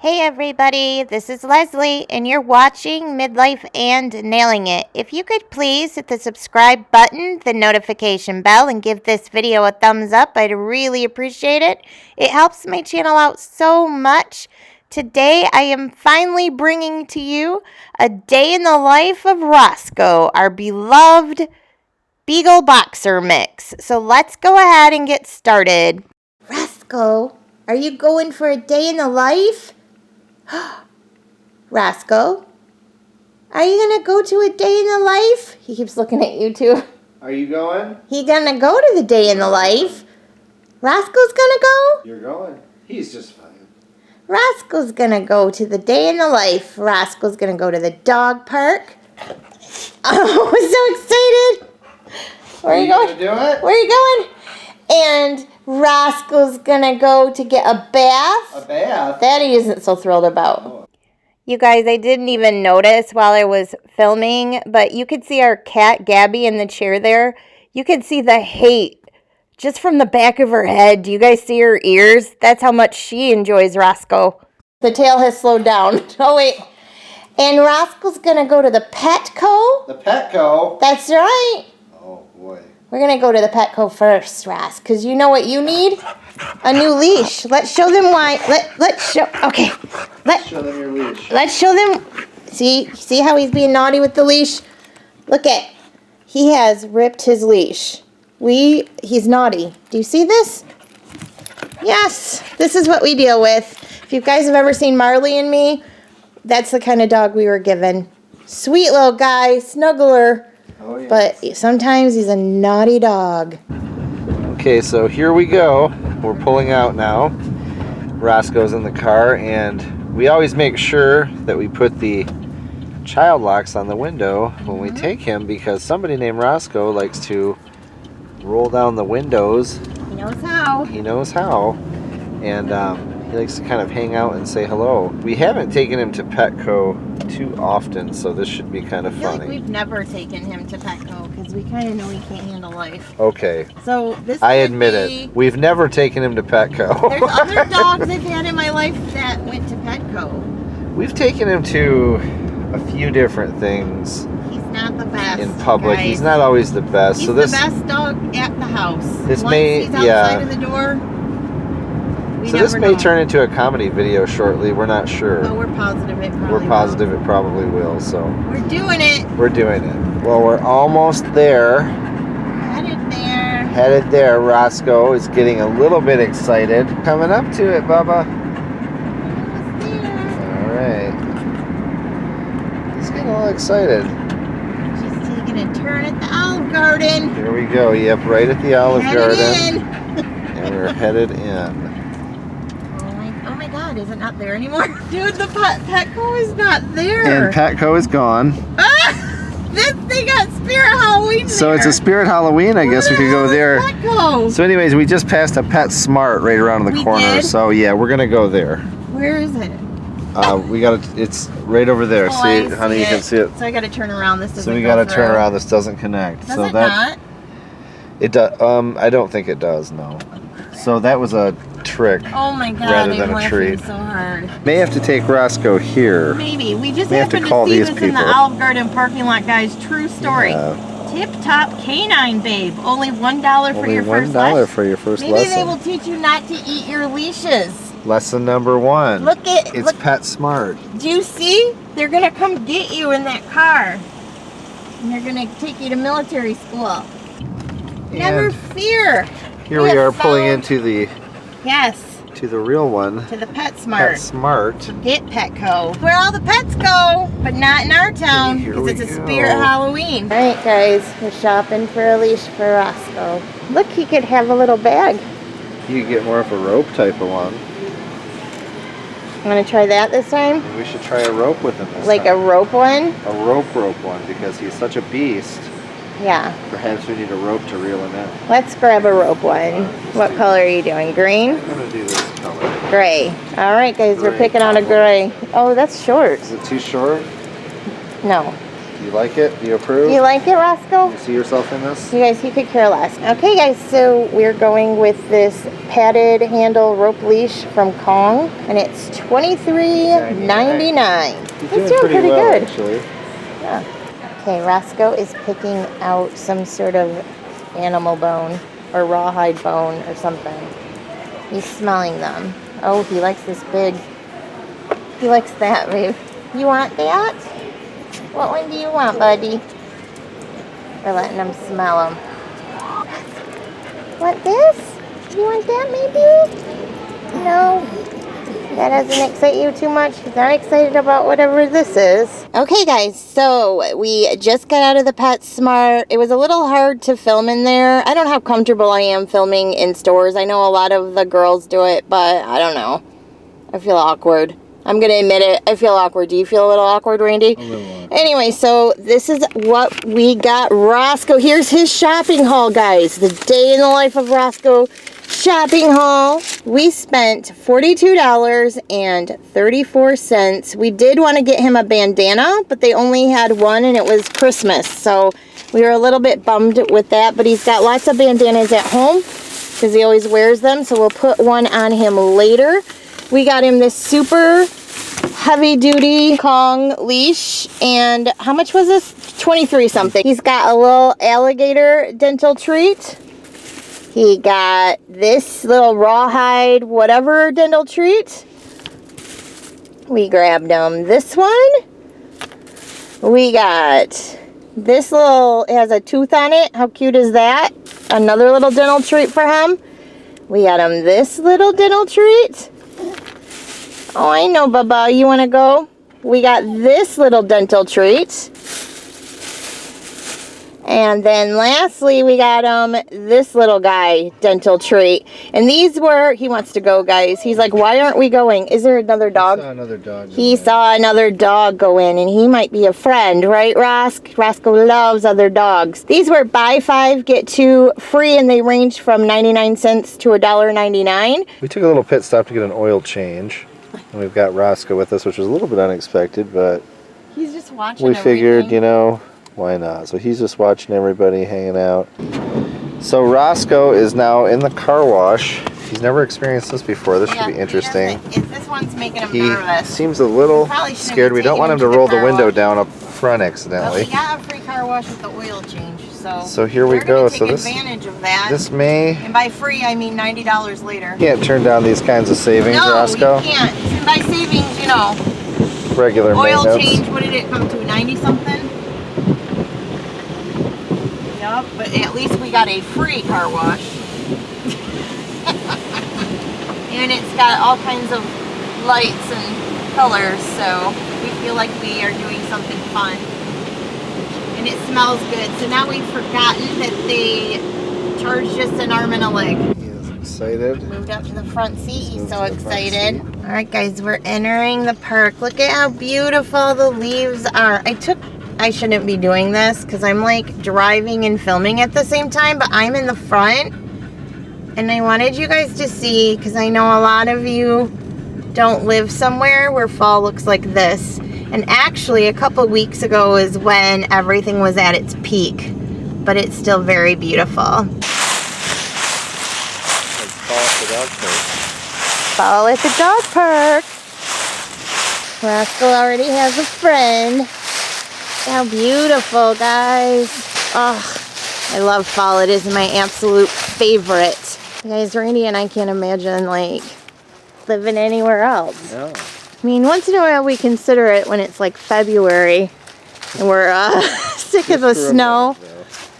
Hey everybody, this is Leslie, and you're watching Midlife and Nailing It. If you could please hit the subscribe button, the notification bell, and give this video a thumbs up, I'd really appreciate it. It helps my channel out so much. Today, I am finally bringing to you a day in the life of Roscoe, our beloved Beagle Boxer mix. So let's go ahead and get started. Roscoe, are you going for a day in the life? Roscoe, are you going to go to a day in the life? He keeps looking at you too. Are you going? He going to go to the day in the life. Roscoe's going to go? You're going. He's just fine. Roscoe's going to go to the day in the life. Roscoe's going to go to the dog park. Oh, I'm so excited. Where are you going? Do it? Where are you going? And Roscoe's gonna go to get a bath. A bath? That he isn't so thrilled about. Oh. You guys, I didn't even notice while I was filming, but you could see our cat Gabby in the chair there. You could see the hate just from the back of her head. Do you guys see her ears? That's how much she enjoys Roscoe. The tail has slowed down. Oh, wait. And Roscoe's gonna go to the Petco. The Petco? That's right. Oh, boy. We're going to go to the Petco first, Ros, because you know what you need? A new leash. Let's show them why. Let's show. Okay. Show them your leash. Let's show them. See how he's being naughty with the leash? Look at. He has ripped his leash. He's naughty. Do you see this? Yes. This is what we deal with. If you guys have ever seen Marley and Me, that's the kind of dog we were given. Sweet little guy, snuggler. Oh, yes. But sometimes he's a naughty dog. Okay, so here we go. We're pulling out now. Roscoe's in the car, and we always make sure that we put the child locks on the window when we take him, because somebody named Roscoe likes to roll down the windows. He knows how. He knows how. And he likes to kind of hang out and say hello. We haven't taken him to Petco too often, so this should be kind of funny. I feel like we've never taken him to Petco because we kind of know he can't handle life. Okay. So this I admit it. We've never taken him to Petco. There's other dogs I've had in my life that went to Petco. We've taken him to a few different things. He's not the best in public. Guys. He's not always the best. He's so this the best dog at the house. This Once may he's outside of the door. So this may turn into a comedy video shortly. We're not sure. But we're positive it probably We're positive it probably will. So we're doing it. We're doing it. Well, we're almost there. Headed there. Headed there. Roscoe is getting a little bit excited. Coming up to it, Bubba. Almost there. All right. He's getting a little excited. She's taking a turn at the Olive Garden. Here we go. Yep, right at the Olive Garden. In. And we're headed in. Oh my God, is it not there anymore? Dude, the Petco is not there. And Petco is gone. They got Spirit Halloween So there. it's a Spirit Halloween. I guess we could go there. Petco? So anyways, we just passed a PetSmart right around the corner. Did? So yeah, we're gonna go there. Where is it? It's right over there. Oh, See I it, honey, see you can see it. So I gotta turn around. This doesn't So we go gotta through. turn around. This doesn't connect. Does so it that not? it does. I don't think it does. No. So that was a trick. Oh my God, rather I'm than a laughing treat. so hard. May have to take Roscoe here. Maybe. We just May have happened to call to see these this in the people. Olive Garden parking lot, guys. True story. Yeah. Tip Top Canine Babe. Only $1 for Only your first $1 lesson. for your first Maybe lesson. they will teach you not to eat your leashes. Lesson number 1. It's PetSmart. Do you see? They're gonna come get you in that car, and they're gonna take you to military school. Never fear. Here we are pulling into the real one. To the PetSmart. PetSmart. Forget Petco. Where all the pets go, but not in our town because it's a Spirit Halloween. All right, guys, we're shopping for a leash for Roscoe. Look, he could have a little bag. You could get more of a rope type of one. Want to try that this time? We should try a rope with him this Like time. a rope one? A rope one, because he's such a beast. Yeah. Perhaps we need a rope to reel him in. Let's grab a rope one. What color are you doing? Green? I'm going to do this color. Gray. All right, guys, we're Gray. picking out a gray. Oh, that's short. Is it too short? No. You like it? Do you approve? You like it, Roscoe? You see yourself in this? You guys, he could care less. Okay, guys, so we're going with this padded handle rope leash from Kong, and it's $23.99. He's doing pretty well, good. Actually. Yeah. Okay, Roscoe is picking out some sort of animal bone or rawhide bone or something. He's smelling them. Oh, he likes this big. He likes that, babe. You want that? What one do you want, buddy? We're letting him smell them. Want this? You want that, maybe? No. That doesn't excite you too much? He's not excited about whatever this is. Okay, guys, so we just got out of the PetSmart. It was a little hard to film in there. I don't know how comfortable I am filming in stores. I know a lot of the girls do it, but I don't know. I feel awkward. I'm going to admit it. I feel awkward. Do you feel a little awkward, Randy? A little awkward. Anyway, so this is what we got Roscoe. Here's his shopping haul, guys. The day in the life of Roscoe shopping haul. We spent $42.34. We did want to get him a bandana, but they only had one and it was Christmas. So we were a little bit bummed with that, but he's got lots of bandanas at home because he always wears them. So we'll put one on him later. We got him this super heavy duty Kong leash, and how much was this? 23 something. He's got a little alligator dental treat. He got this little rawhide whatever dental treat. We grabbed him this one. We got this little, it has a tooth on it. How cute is that? Another little dental treat for him. We got him this little dental treat. Oh, I know, Bubba. You want to go? We got this little dental treat. And then lastly, we got this little guy dental treat. And these were, he wants to go, guys. He's like, why aren't we going? Is there another dog? He saw another dog. He saw another dog go in, and he might be a friend, right, Roscoe loves other dogs. These were buy 5, get 2 free, and they ranged from 99 cents to $1.99. We took a little pit stop to get an oil change. And we've got Roscoe with us, which was a little bit unexpected, but He's just watching we figured, everything. you know, why not? So he's just watching everybody, hanging out. So Roscoe is now in the car wash. He's never experienced this before. This should be interesting. This one's making him He nervous. seems a little Probably shouldn't scared. We don't want him to roll the car window wash. down up front Well, accidentally. we got a free car wash with the oil change, So here we we're go. gonna So take this advantage of that. this may And by free, I mean $90 later. can't turn down these kinds of savings, No, Roscoe. you can't. And by savings, you know, Regular oil maintenance. change, what did it come to, 90 something? Yup, but at least we got a free car wash. And it's got all kinds of lights and colors, so we feel like we are doing something fun. And it smells good. So now we've forgotten that they charged us an arm and a leg. He is excited. Moved up to the front seat. He's Moved so to the front excited. seat. All right, guys, we're entering the park. Look at how beautiful the leaves are. I shouldn't be doing this because I'm like driving and filming at the same time, but I'm in the front. And I wanted you guys to see, because I know a lot of you don't live somewhere where fall looks like this. And actually, a couple weeks ago is when everything was at its peak. But it's still very beautiful. Fall at the dog park. Roscoe already has a friend. How beautiful, guys. Oh, I love fall. It is my absolute favorite. Guys, Randy and I can't imagine, like, living anywhere else. No. I mean, once in a while we consider it when it's like February and we're sick of the snow.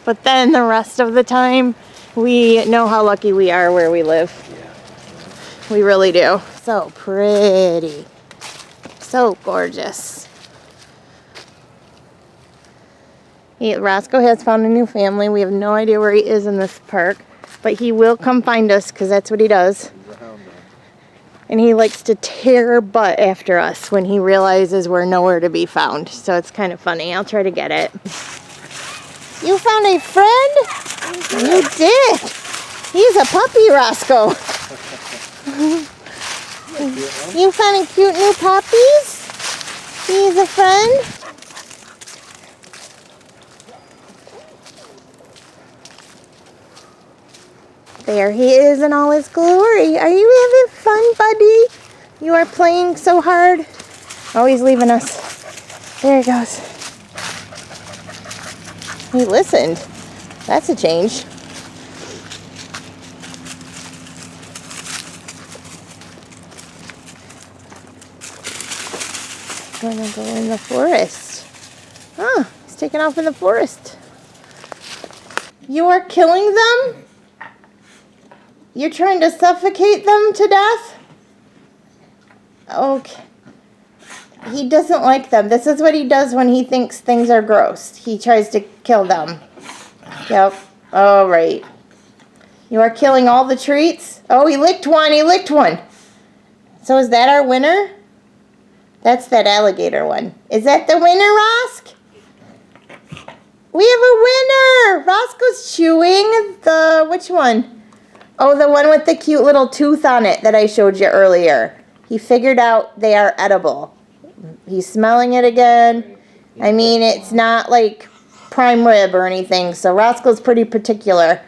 But then the rest of the time, we know how lucky we are where we live. Yeah. We really do. So pretty. So gorgeous. Roscoe has found a new family. We have no idea where he is in this park. But he will come find us because that's what he does. And he likes to tear butt after us when he realizes we're nowhere to be found. So it's kind of funny. I'll try to get it. You found a friend? You did. He's a puppy, Roscoe. You found a cute new puppies? He's a friend? There he is in all his glory. Are you having fun, buddy? You are playing so hard. Oh, he's leaving us. There he goes. He listened. That's a change. Gonna go in the forest. Oh, he's taking off in the forest. You are killing them? You're trying to suffocate them to death? Okay. He doesn't like them. This is what he does when he thinks things are gross. He tries to kill them. Yep. All right. You are killing all the treats? Oh, he licked one. He licked one. So is that our winner? That's that alligator one. Is that the winner, Rosk? We have a winner! Roscoe's chewing the, which one? Oh, the one with the cute little tooth on it that I showed you earlier. He figured out they are edible. He's smelling it again. I mean, it's not like prime rib or anything, so Roscoe's pretty particular.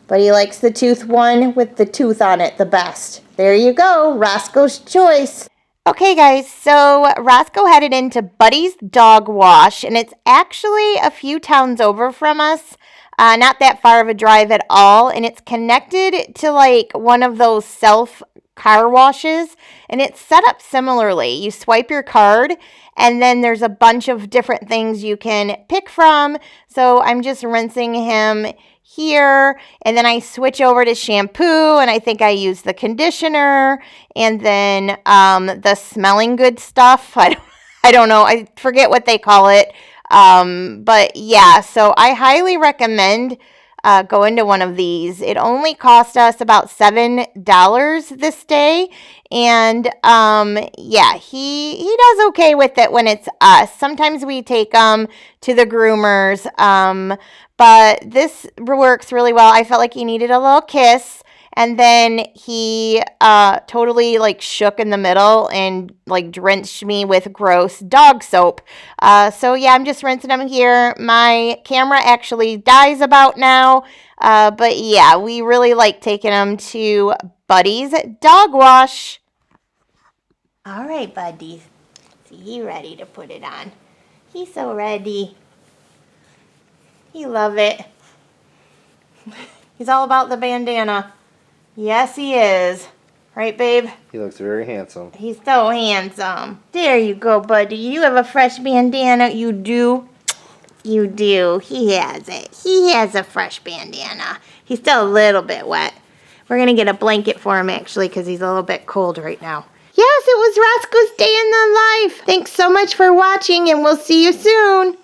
But he likes the tooth one with the tooth on it the best. There you go, Roscoe's choice. Okay, guys, so Roscoe headed into Buddy's Dog Wash, and it's actually a few towns over from us. Not that far of a drive at all, and it's connected to like one of those self car washes, and it's set up similarly. You swipe your card, and then there's a bunch of different things you can pick from. So I'm just rinsing him here, and then I switch over to shampoo, and I think I use the conditioner, and then the smelling good stuff. I don't know. I forget what they call it. But yeah, so I highly recommend going to one of these. It only cost us about $7 this day, and yeah, he does okay with it when it's us. Sometimes we take him to the groomers, but this works really well. I felt like he needed a little kiss. And then he totally like shook in the middle and like drenched me with gross dog soap. So yeah, I'm just rinsing him here. My camera actually dies about now. But yeah, we really like taking him to Buddy's Dog Wash. All right, Buddy. See, he ready to put it on. He's so ready. He love it. He's all about the bandana. Yes, he is. Right, babe? He looks very handsome. He's so handsome. There you go, buddy. You have a fresh bandana. You do? You do. He has it. He has a fresh bandana. He's still a little bit wet. We're going to get a blanket for him, actually, because he's a little bit cold right now. Yes, it was Roscoe's Day in the Life. Thanks so much for watching, and we'll see you soon.